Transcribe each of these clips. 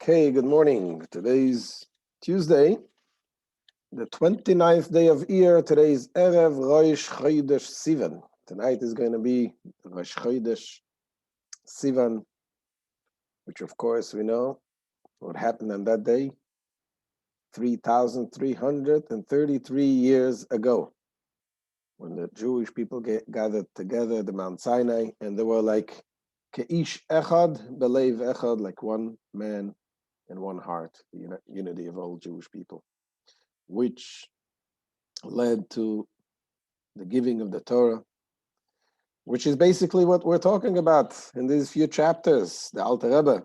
Okay, good morning. Today's Tuesday, the 29th day of Iyar. Today's Erev Rosh Chodesh Sivan. Tonight is going to be Rosh Chodesh Sivan, which of course we know what happened on that day 3,333 years ago, when the Jewish people gathered together at the Mount Sinai, and they were like Keish Echad, Belev Echad, like one man and one heart, the unity of all Jewish people, which led to the giving of the Torah, which is basically what we're talking about in these few chapters. The Alter Rebbe,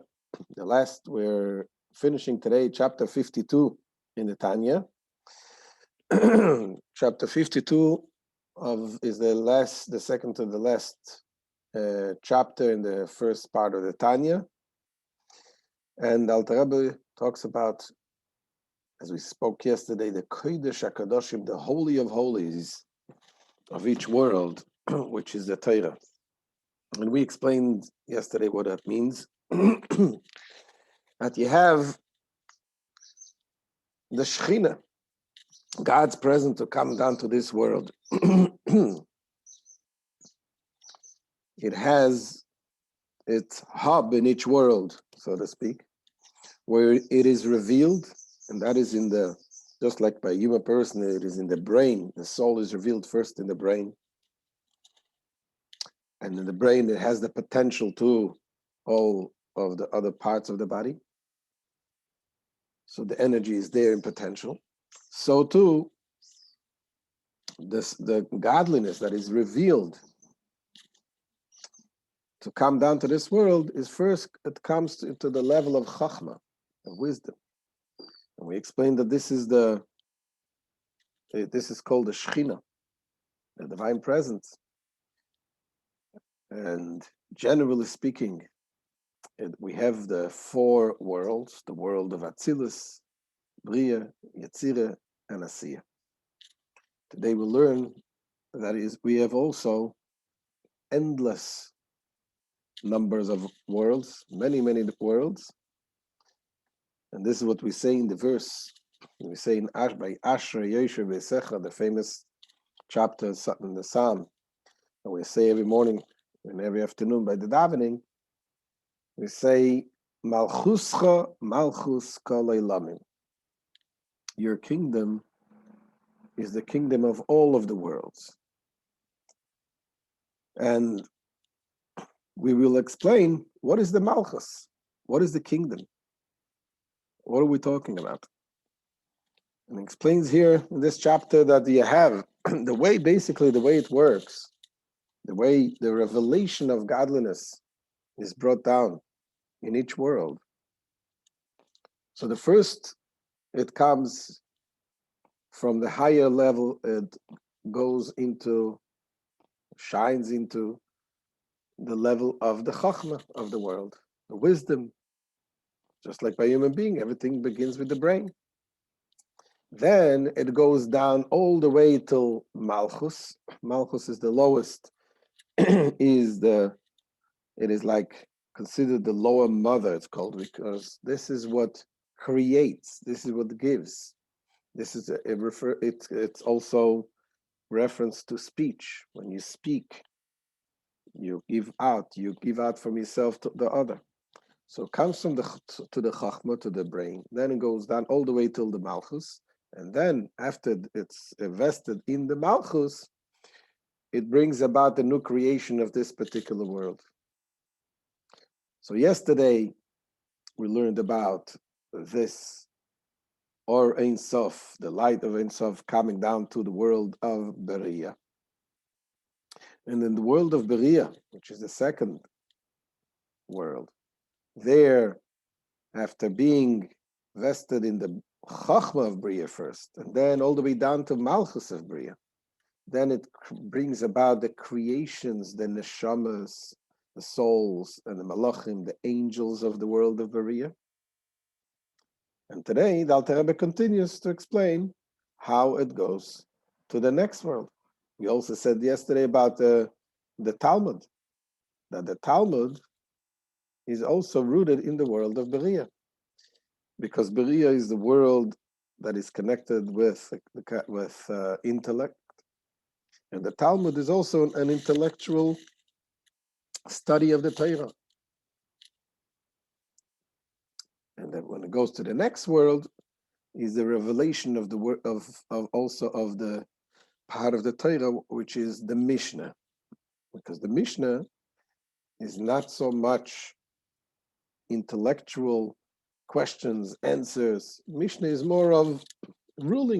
we're finishing today chapter 52 in the Tanya. Chapter 52 is the second to the last chapter in the first part of the Tanya. And Alter Rebbe talks about, as we spoke yesterday, the Kodesh HaKadoshim, the Holy of Holies of each world, which is the Torah. And we explained yesterday what that means. That you have the Shechina, God's presence, to come down to this world. It has its hub in each world, so to speak, where it is revealed, and that is just like by a human person, it is in the brain. The soul is revealed first in the brain. And in the brain, it has the potential to all of the other parts of the body. So the energy is there in potential. So too, the godliness that is revealed to come down to this world is first, it comes to the level of chachma, of wisdom. And we explained that this is called the Shechina, the divine presence. And generally speaking, we have the four worlds: the world of Atzilut, Bria, Yetzirah, and Asiya. Today we'll learn that we have also endless numbers of worlds, many, many worlds. And this is what we say in the verse. We say in by Asher Yesher V'Secha, the famous chapter in the Psalm, and we say every morning and every afternoon by the davening, we say, Malchuscha Malchus Kol Eilamim. Your kingdom is the kingdom of all of the worlds. And we will explain what is the Malchus, what is the kingdom, what are we talking about? And he explains here in this chapter that you have the way it works, the way the revelation of godliness is brought down in each world. So the first, it comes from the higher level, it shines into the level of the chachma of the world, the wisdom. Just like by human being, everything begins with the brain. Then it goes down all the way till Malchus. Malchus is the lowest, it is like considered the lower mother, it's called, because this is what creates, this is what gives. This is it's also reference to speech. When you speak, you give out from yourself to the other. So it comes from the chachma, to the brain, then it goes down all the way till the Malchus, and then after it's invested in the Malchus, it brings about the new creation of this particular world. So yesterday we learned about this Or Ein Sof, the light of Ein Sof, coming down to the world of Beria. And in the world of Beria, which is the second world, there, after being vested in the Chachma of Bria first, and then all the way down to Malchus of Bria, then it brings about the creations, the neshamas, the souls, and the malachim, the angels of the world of Beria. And today, the Alter Rebbe continues to explain how it goes to the next world. We also said yesterday about the Talmud, that the Talmud is also rooted in the world of Beria. because Beria is the world that is connected with intellect, and the Talmud is also an intellectual study of the Torah. And then when it goes to the next world, is the revelation of the word of the part of the Torah, which is the Mishnah, because the Mishnah is not so much intellectual questions, answers. Mishnah is more of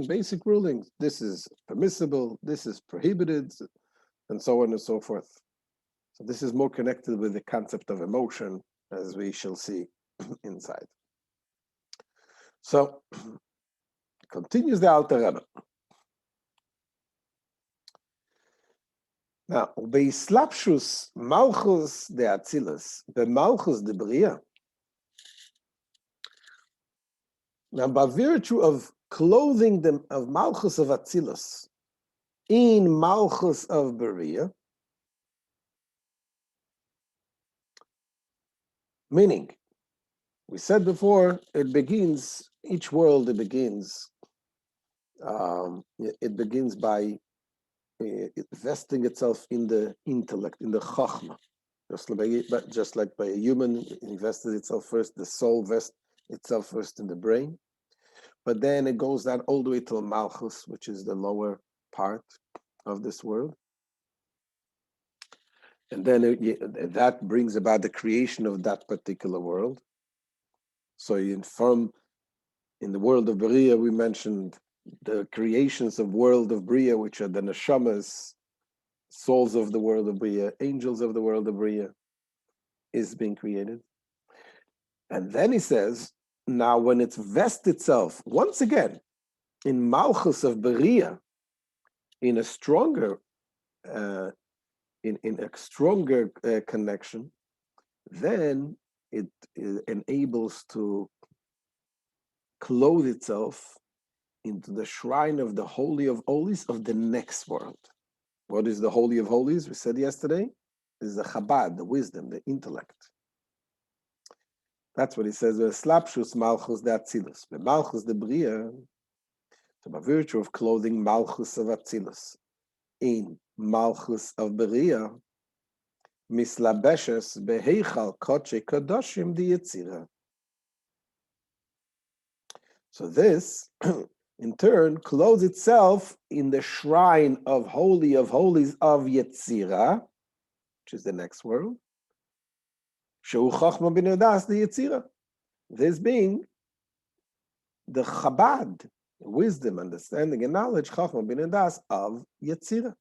basic rulings. This is permissible, this is prohibited, and so on and so forth. So this is more connected with the concept of emotion, as we shall see inside. So, continues the Alter Rebbe. Now, Beislapshus Malchus de Atzilut, the Malchus de Bria. Now, by virtue of clothing them of Malchus of Atzilut in Malchus of Beria, meaning, we said before, each world begins by vesting itself in the intellect, in the chachma. Just like by a human, it invested itself first, the soul vests itself first in the brain. But then it goes down all the way to Malchus, which is the lower part of this world. And then that brings about the creation of that particular world. So in the world of Bria, we mentioned the creations of world of Bria, which are the neshamas, souls of the world of Bria, angels of the world of Bria, is being created. And then he says, now when it's vests itself, once again, in Malchus of Beria, in a stronger connection, then it enables to clothe itself into the shrine of the Holy of Holies of the next world. What is the Holy of Holies? We said yesterday, is the Chabad, the wisdom, the intellect. That's what he says, Slapshus Malchus de Atzilut. The Malchus de Bria, so by virtue of clothing Malchus of Atzilut in Malchus of Beria, Mislabeshes beheichal koche kadoshim di Yetzira. So this, in turn, clothes itself in the shrine of Holy of Holies of Yetzira, which is the next world. Shehu Chachma bin Yodas di Yetzira. This being the Chabad, wisdom, understanding, and knowledge, Chachma bin Yodas of Yetzira.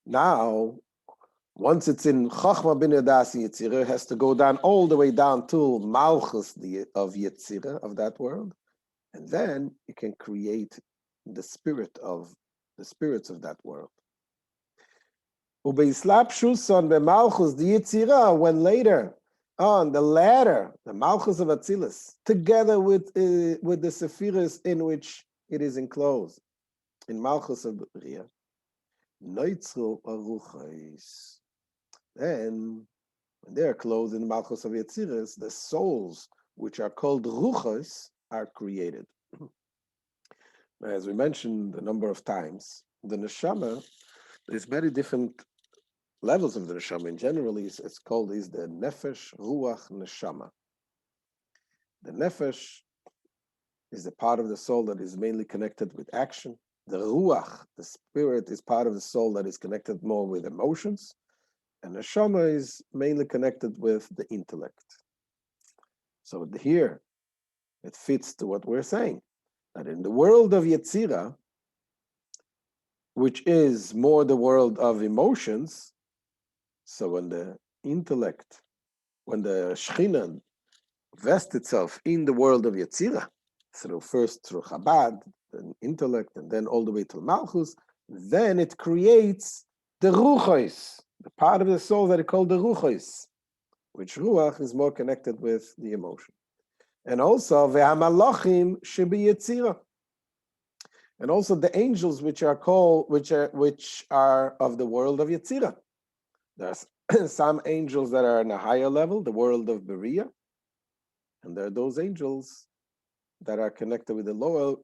Now, once it's in Chachma bin Yodas Yetzira, it has to go down all the way down to Malchus of Yetzira, of that world, and then you can create the spirits of that world. Ubeislapshuson beMalchus the Yetzira, when later on the ladder, the Malchus of Atzilut, together with the Sephiros in which it is enclosed, in Malchus of Beria, Noitzru Aruchais. Then, when they are clothed in Malchus of Yetziras, the souls, which are called Ruchos, are created. As we mentioned a number of times, the Neshama, there's many different levels of the Neshama. In general, it's called the Nefesh, Ruach, Neshama. The Nefesh is the part of the soul that is mainly connected with action. The Ruach, the spirit, is part of the soul that is connected more with emotions. And Neshama is mainly connected with the intellect. So here, it fits to what we're saying, that in the world of Yetzira, which is more the world of emotions, so when the intellect, when the Shechina vests itself in the world of Yetzira, first through Chabad, then intellect, and then all the way to Malchus, then it creates the Ruchos, the part of the soul that is called the Ruchos, which Ruach is more connected with the emotion. And also, Ve'hamalachim shebi Yetzira. And also the angels which are of the world of Yetzira. There's some angels that are in a higher level, the world of Beria, and there are those angels that are connected with the lower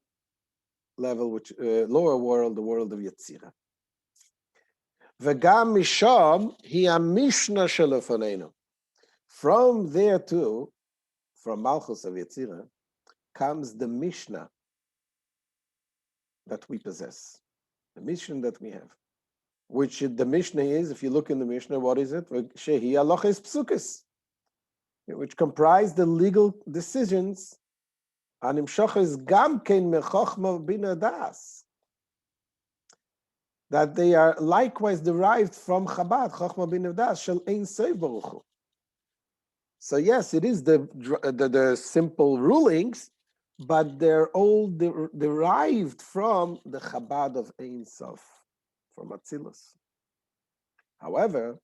level, which lower world, the world of Yetzirah. V'gam misham hi mishnah shelefanenu. From there too, from Malchut of Yetzirah, comes the Mishnah that we possess, the Mishnah that we have. Which the Mishnah is, if you look in the Mishnah, what is it? Shehi halachos psukos, which comprise the legal decisions, animshachos gam kein mechochma bina das, that they are likewise derived from Chabad, chochma bina das, shel ein sof baruch hu. So yes, it is the simple rulings, but they're all derived from the Chabad of Ein Sof, from Atzilus. However,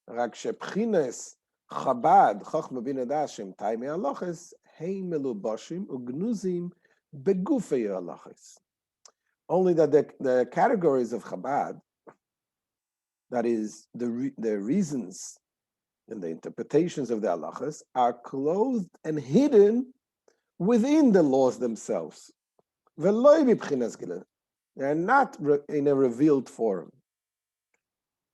rak shebchines Chabad chochma bina das shem taimei halachos hein melubashim ugnuzim begufei halachos. Only that the categories of Chabad, that is the reasons and the interpretations of the halachas, are clothed and hidden within the laws themselves. They are not in a revealed form.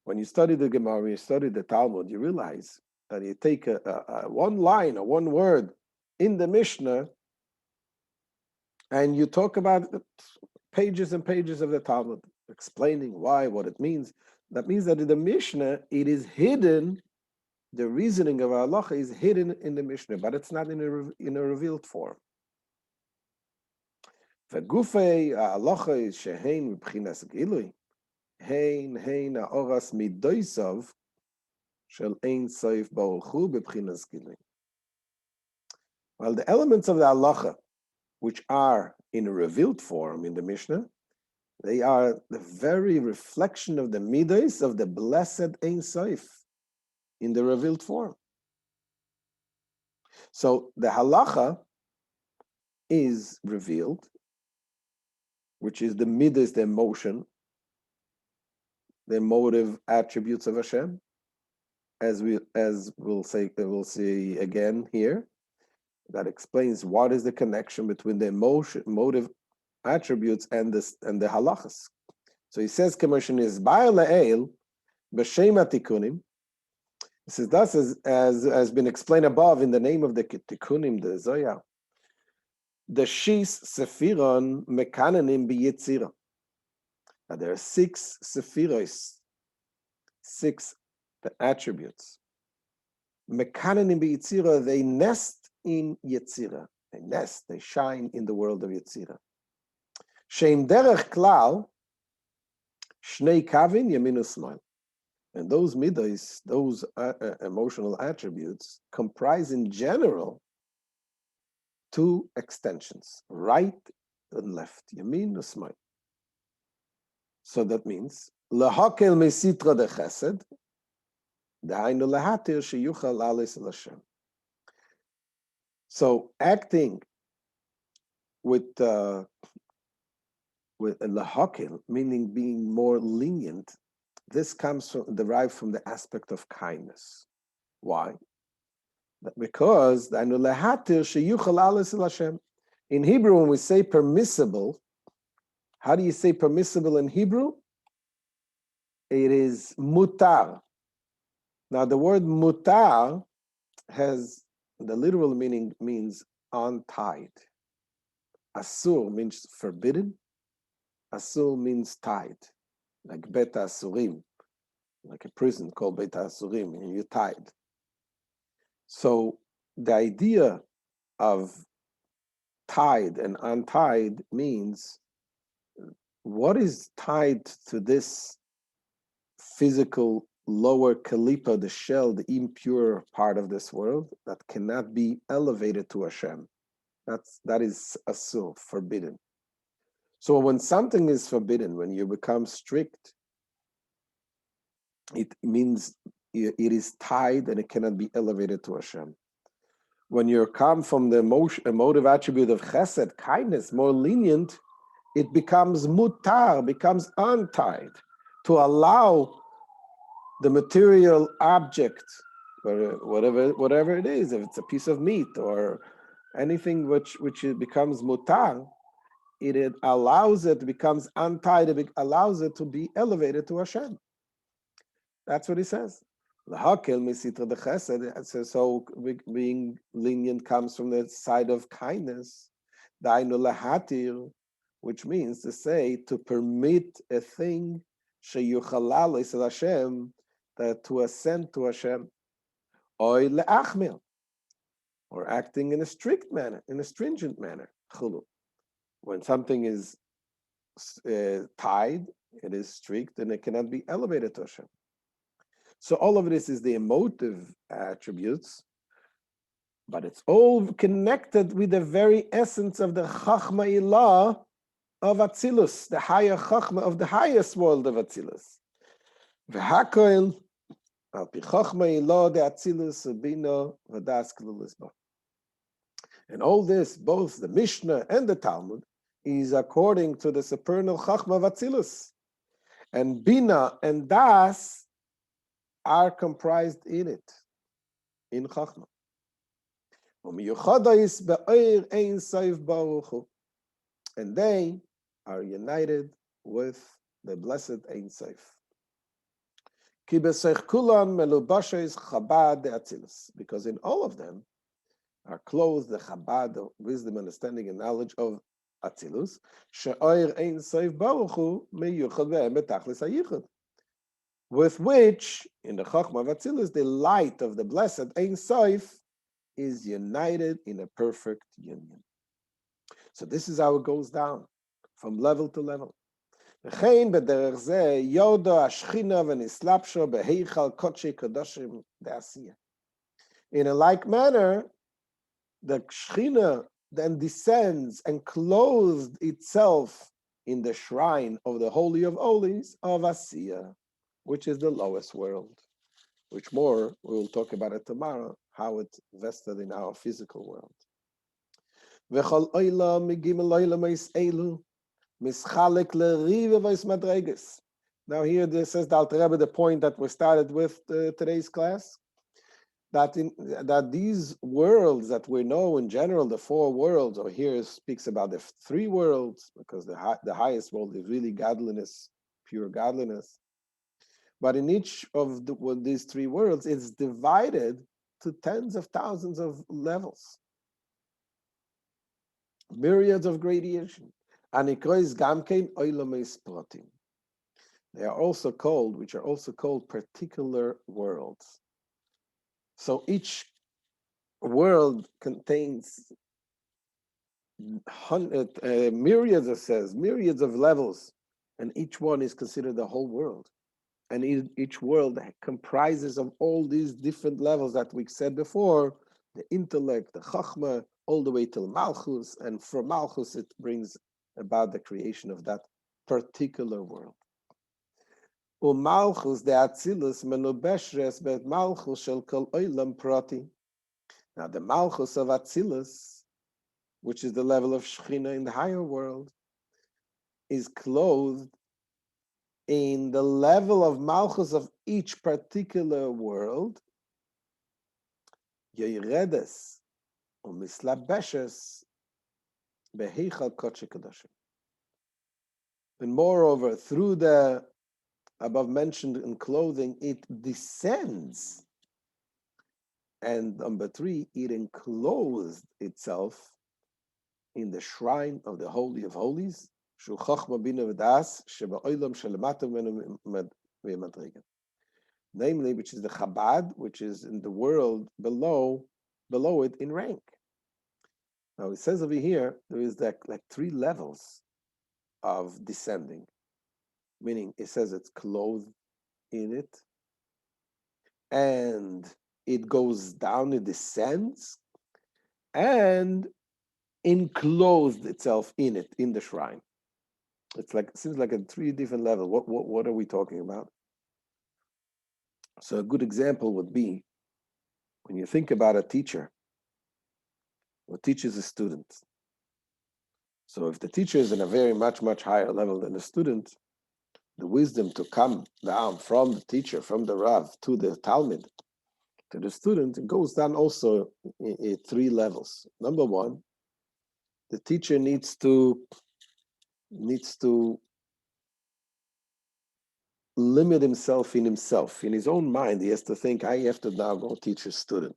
When you study the Gemara, you study the Talmud, you realize that you take a one line or one word in the Mishnah and you talk about pages and pages of the Talmud, explaining why, what it means. That means that in the Mishnah, it is hidden. The reasoning of halacha is hidden in the Mishnah, but it's not in a revealed form. V'gufei halacha is shehein v'bchinas gilui, hein ha'oras midoisav shel ein sof baruch hu b'bchinas gilui. Well, the elements of the halacha, which are in a revealed form in the Mishnah, they are the very reflection of the midos of the blessed Ein Sof in the revealed form. So the halacha is revealed, which is the midas, the emotion, the emotive attributes of Hashem, as we'll see again here. That explains what is the connection between the emotive attributes and the halachas. So he says, "Commission is ba'aleel b'shem atikunim." He says, thus as has been explained above in the name of the tikunim, the Zoya, the shis sephiron mekanenim b'yitzira. Now there are 6 sephiros, 6 attributes. Mekanenim b'yitzira, they nest in Yetzira. They nest, they shine in the world of Yetzira. Sheim derech klal, shnei kavin yamin u'smal. And those midos, those emotional attributes, comprise in general 2 extensions, right and left, yamin u'smal. So that means, lehakel mesitra de chesed, dahainu lehatir sheyuchal alis l'Hashem. So acting with lehakel, meaning being more lenient, this comes derived from the aspect of kindness. Why? Because in Hebrew, when we say permissible, how do you say permissible in Hebrew? It is mutar. Now the word mutar has the literal meaning means untied. Asur means forbidden. Asur means tied, like beta asurim, like a prison called beta asurim, and you're tied. So the idea of tied and untied means what is tied to this physical lower kalipa, the shell, the impure part of this world that cannot be elevated to Hashem. That is asur, forbidden. So when something is forbidden, when you become strict, it means it is tied and it cannot be elevated to Hashem. When you come from the emotive attribute of chesed, kindness, more lenient, it becomes mutar, becomes untied, to allow the material object, whatever it is, if it's a piece of meat or anything which it becomes mutar, it allows it, becomes untied, it allows it to be elevated to Hashem. That's what he says. So being lenient comes from the side of kindness, which means to say, to permit a thing Hashem, that to ascend to Hashem, or acting in a strict manner, in a stringent manner. When something is tied, it is strict, and it cannot be elevated to Hashem. So all of this is the emotive attributes, but it's all connected with the very essence of the Chachma Ilah of Atzilus, the higher Chachma of the highest world of Atzilus. V'hakoil al pi Chachma Ilah de Atzilus bina v'das klulis ba. And all this, both the Mishnah and the Talmud, is according to the supernal Chachma of Atzilus. And Bina and Das are comprised in it, in Chachma. And they are united with the blessed Ein Sof. Because in all of them are clothed the Chabad of wisdom, understanding, and knowledge of Atzilus, with which, in the Chachma of Atzilus, the light of the blessed Ein Sof is united in a perfect union. So this is how it goes down, from level to level. In a like manner, the Shechina then descends and clothes itself in the shrine of the Holy of Holies of Asiya, which is the lowest world, which more we will talk about it tomorrow, how it vested in our physical world. Now here this says the Alter Rebbe, the point that we started with today's class, that these worlds that we know in general, the four worlds, or here it speaks about the three worlds, because the highest world is really godliness, pure godliness. But in each of these three worlds, it's divided to tens of thousands of levels, myriads of gradation. They are also called, which are also called particular worlds. So each world contains myriads of levels, and each one is considered the whole world. And each world comprises of all these different levels that we said before, the intellect, the Chachma, all the way till Malchus, and from Malchus it brings about the creation of that particular world. Malchus de Atzilus menubeshres bet Malchus shel kol olam prati. Now the Malchus of Atzilus, which is the level of Shechina in the higher world, is clothed in the level of Malchus of each particular world, Yeredes umislabeshes beheichal kodesh kodashim. And moreover, through the above mentioned enclothing, it descends. And number 3, it enclosed itself in the shrine of the Holy of Holies, namely, which is the Chabad, which is in the world below it in rank. Now it says over here, there is like 3 levels of descending, meaning it says it's clothed in it, and it goes down, it descends, and enclosed itself in it, in the shrine. It seems like a 3 different levels. What are we talking about? So a good example would be when you think about a teacher who teaches a student. So if the teacher is in a very much higher level than the student, the wisdom to come down from the teacher, from the Rav to the Talmud, to the student, it goes down also in 3 levels. Number 1, the teacher needs to limit himself. In his own mind. He has to think, I have to now go teach a student.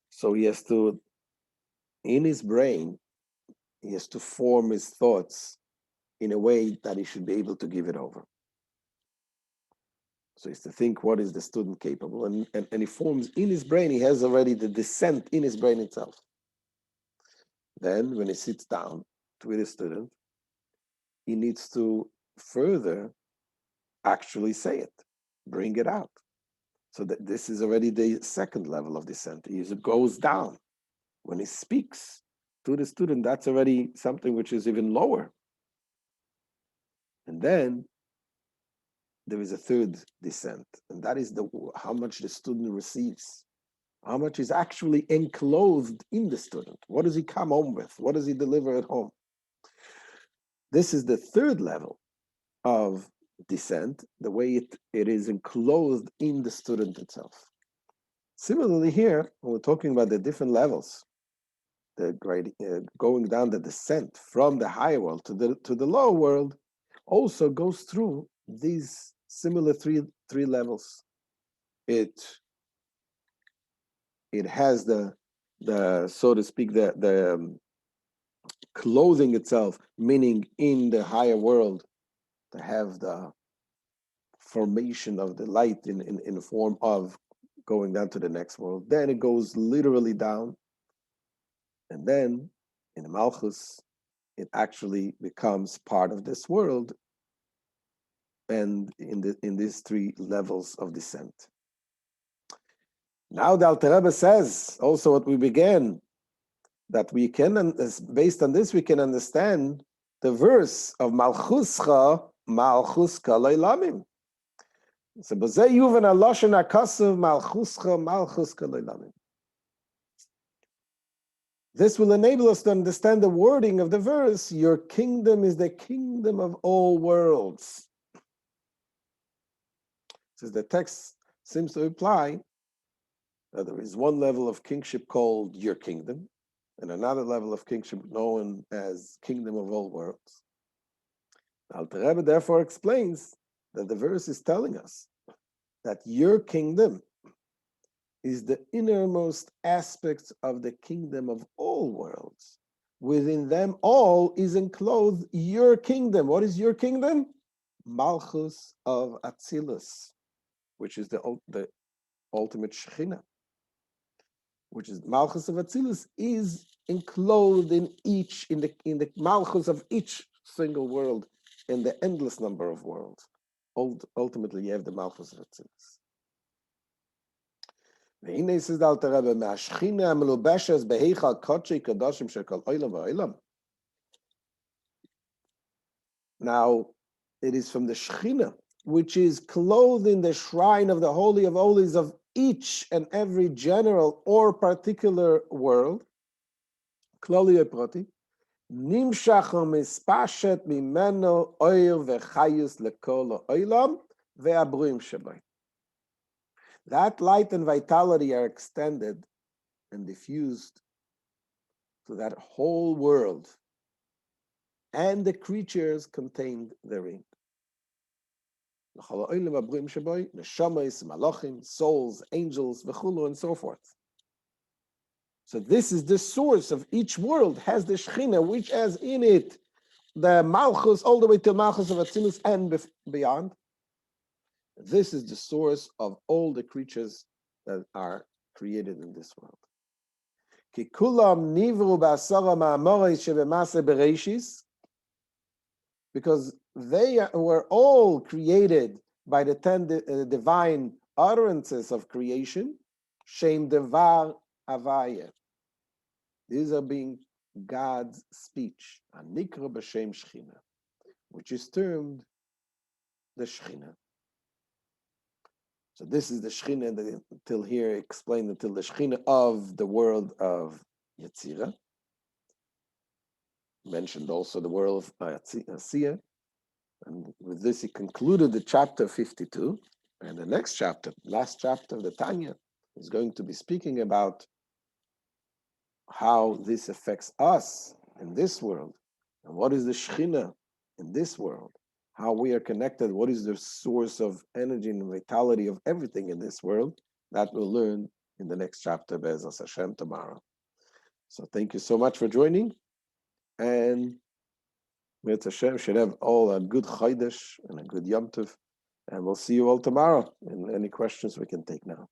So he has to, in his brain, he has to form his thoughts in a way that he should be able to give it over. So he has to think, what is the student capable? And he forms in his brain, he has already the descent in his brain itself. Then when he sits down with a student, he needs to further actually say it, bring it out. So that this is already the 2nd level of descent. It goes down. When he speaks to the student, that's already something which is even lower. And then there is a 3rd descent, and that is how much the student receives, how much is actually enclothed in the student. What does he come home with? What does he deliver at home? This is the 3rd level of descent, the way it is enclosed in the student itself. Similarly here, when we're talking about the different levels, going down the descent from the higher world to the lower world, also goes through these similar three levels. It has the so to speak the clothing itself, meaning in the higher world to have the formation of the light in the form of going down to the next world. Then it goes literally down, and then in the Malchus, it actually becomes part of this world, and in these 3 levels of descent. Now the Alter Rebbe says also what we began, that we can, based on this, we can understand the verse of Malchuscha Leilamim. So B'zeh Yuvan Aloshen HaKasav Malchuscha Leilamim. This will enable us to understand the wording of the verse, your kingdom is the kingdom of all worlds. Since the text seems to imply that there is one level of kingship called your kingdom, and another level of kingship known as kingdom of all worlds. Alter Rebbe therefore explains that the verse is telling us that your kingdom is the innermost aspects of the kingdom of all worlds. Within them all is enclothed your kingdom. What is your kingdom? Malchut of Atzilut, which is the ultimate Shekhinah, which is Malchut of Atzilut, is enclosed in the Malchut of each single world, in the endless number of worlds. Ultimately, you have the Malchut of Atzilut. והנה says the Alter Rebbe, מהשכינה המלובשת בהיכל קודשי קדושים של כל עולם ועולם. Now, it is from the Shekhinah, which is clothed in the shrine of the Holy of Holies of each and every general or particular world, klali prati, nimshach u'mispashet mimeno oir v'chayus lekol ha'olam ve'abrim shebai. That light and vitality are extended and diffused to that whole world and the creatures contained therein. Neshamas, malachim, souls, angels, v'chulu, and so forth. So this is the source of each world, has the Shekhinah, which has in it the Malchus, all the way to Malchus of Atzilut and beyond. This is the source of all the creatures that are created in this world. Because they were all created by the 10 divine utterances of creation, Shem Devar Avaya. These are being God's speech, Anikra B'Shem Shechina, which is termed the Shechina. So this is the Shechina until here explained until the Shechina of the world of Yetzirah. Mentioned also the world of Asiyah. And with this, he concluded the chapter 52. And the next chapter, last chapter of the Tanya, is going to be speaking about how this affects us in this world, and what is the Shekhinah in this world, how we are connected, what is the source of energy and vitality of everything in this world. That we'll learn in the next chapter, Be'ezras Hashem, tomorrow. So thank you so much for joining, and Minutes Hashem should have all a good Chodesh and a good Yom Tov, and we'll see you all tomorrow. And any questions we can take now.